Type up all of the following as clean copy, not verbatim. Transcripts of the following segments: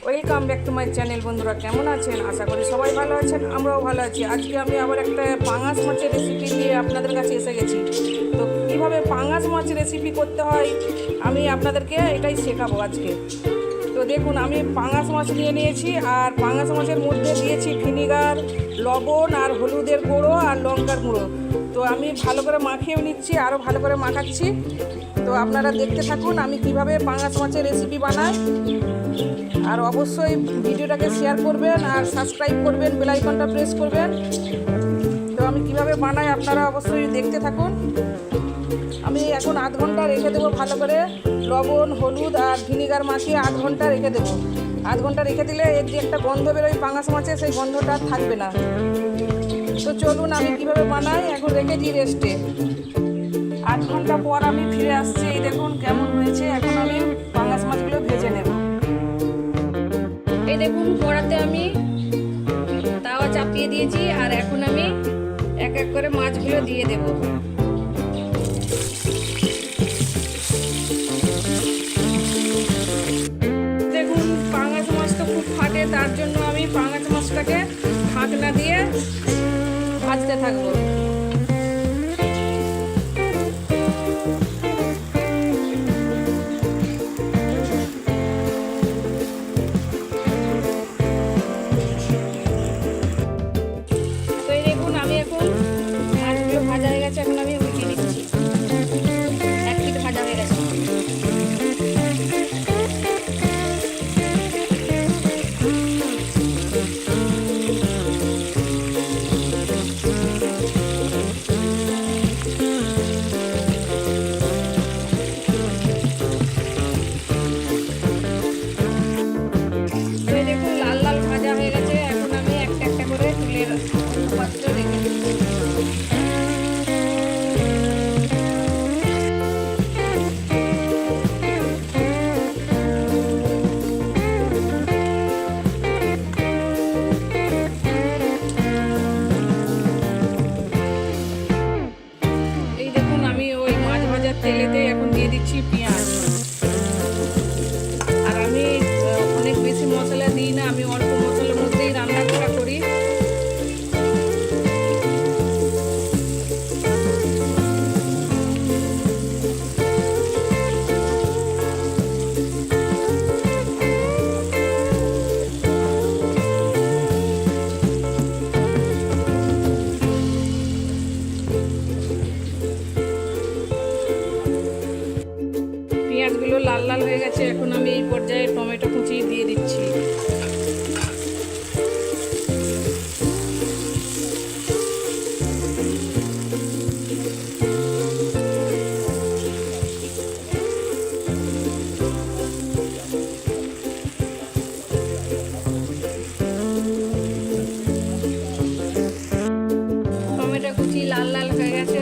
Welcome back to my channel. বন্ধুরা কেমন আছেন? আশা করি সবাই ভালো আছেন, আমরাও ভালো আছি। আজকে আমি আবার একটা পাঙাশ মাছের রেসিপি নিয়ে আপনাদের কাছে এসে গেছি। তো কীভাবে পাঙাশ মাছের রেসিপি করতে হয় আমি আপনাদেরকে এটাই শেখাবো আজকে। তো দেখুন, আমি পাঙাশ মাছ নিয়ে নিয়েছি, আর পাঙাশ মাছের মধ্যে দিয়েছি ভিনিগার, লবণ আর হলুদের গুঁড়ো আর লঙ্কার গুঁড়ো। তো আমি ভালো করে মাখিয়ে নিচ্ছি, আরও ভালো করে মাখাচ্ছি। তো আপনারা দেখতে থাকুন আমি কিভাবে পাঙাশ মাছের রেসিপি বানাই। আর অবশ্যই ভিডিওটাকে শেয়ার করবেন আর সাবস্ক্রাইব করবেন, বেল আইকনটা প্রেস করবেন। তো আমি কিভাবে বানাই আপনারা অবশ্যই দেখতে থাকুন। আমি এখন আধ ঘন্টা রেখে দেবো, ভালো করে লবণ হলুদ আর ভিনিগার মাখিয়ে আধ ঘন্টা রেখে দেবো। আধ ঘন্টা রেখে দিলে এর যে একটা গন্ধ বেরোয় পাঙাশ মাছে, সেই গন্ধটা থাকবে না। তো চলুন আমি কিভাবে বানাই, এখন রেখে দিই রেস্টে। আধ ঘন্টা পর আমি ফিরে আসছি। এই দেখুন কেমন হয়েছে। এখন আমি পাঙাশ মাছগুলো ভেজে নেব। এই দেখুন কড়াতে আমি তাওয়া চাপিয়ে দিয়েছি, আর এখন আমি এক এক করে মাছগুলো দিয়ে দেব। দেখুন পাঙাশ মাছ তো খুব ফাটে, তার জন্য আমি পাঙাশ মাছটাকে ঢাকনা দিয়ে ভাজতে থাকবো। ভাজা হয়ে গেছে, এখন আমি উঠিয়ে দিচ্ছি। এক পিঠ ভাজা হয়ে গেছে। দেখুন লাল লাল ভাজা হয়ে গেছে। এখন আমি একটা একটা করে তুলে পাত্রে রেখে দিচ্ছি। তেলেতে এখন দিয়ে দিচ্ছি পেঁয়াজ। আর আমি অনেক বেশি মশলা দিই না, আমি অল্প মশলার মধ্যেই রান্নাটা করি। পেঁয়াজগুলো লাল লাল হয়ে গেছে, এখন আমি এই পর্যায়ে টমেটো কুচি দিয়ে দিচ্ছি। টমেটো কুচি লাল লাল হয়ে গেছে,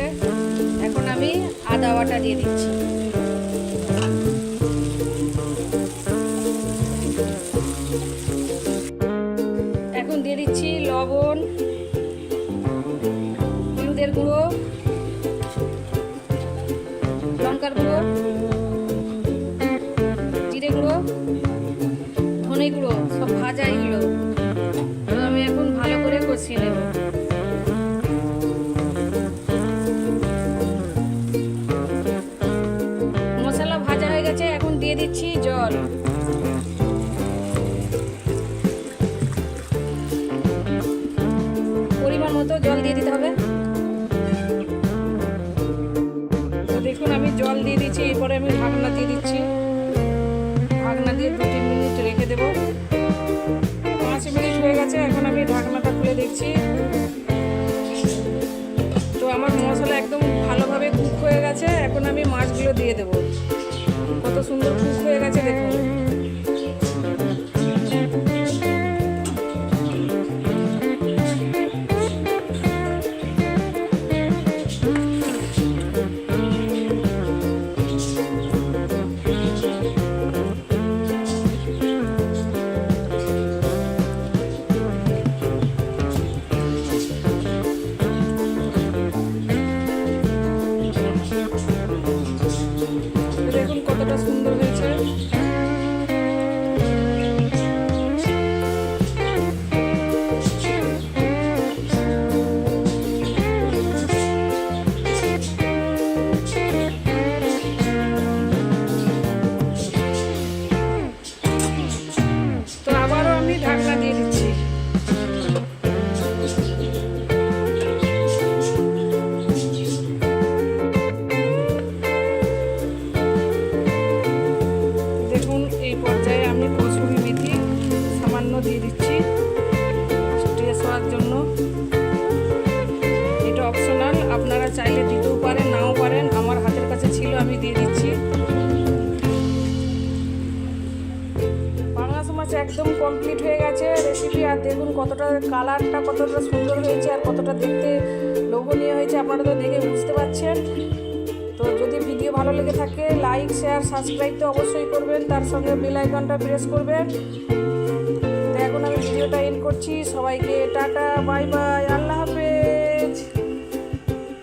এখন আমি আদা বাটা দিয়ে দিচ্ছি। এখন দিয়ে দিচ্ছি লবণ, হলুদের গুঁড়ো, লঙ্কার গুঁড়ো, জিরে গুঁড়ো, ধনে গুঁড়ো, সব ভাজা এগুলো। তো আমি এখন ভালো করে কষিয়ে নেব। মশলা ভাজা হয়ে গেছে, এখন দিয়ে দিচ্ছি জল। পরিমাণ মতো জল দিয়ে দিতে হবে। তো দেখুন আমি জল দিয়ে দিচ্ছি, এরপরে আমি ঢাকনা দিয়ে দিচ্ছি। ঢাকনা দিয়ে 2-3 মিনিট রেখে দেব। 5 মিনিট হয়ে গেছে, এখন আমি ঢাকনাটা খুলে দেখছি। তো আমার মশলা একদম ভালোভাবে কুক হয়ে গেছে, এখন আমি মাছগুলো দিয়ে দেব। কত সুন্দর কুক হয়ে গেছে দেখুন। দিয়ে দিচ্ছি টেস্ট হওয়ার জন্য। এটা অপশনাল, আপনারা চাইলে দিতেও পারেন নাও পারেন, আমার হাতের কাছে ছিল আমি দিয়ে দিচ্ছি। পাঙাশ মাছ একদম কমপ্লিট হয়ে গেছে রেসিপি। আর দেখুন কতটা কালারটা কতটা সুন্দর হয়েছে আর কতটা দেখতে লোভনীয় হয়েছে, আপনারা তো দেখে বুঝতে পারছেন। তো যদি ভিডিও ভালো লেগে থাকে লাইক শেয়ার সাবস্ক্রাইব তো অবশ্যই করবেন, তার সঙ্গে বেল আইকনটা প্রেস করবেন। তো এখন আমি ভিডিওটা এন্ড করছি। সবাইকে টাটা বাই বাই, আল্লাহ হাফেজ।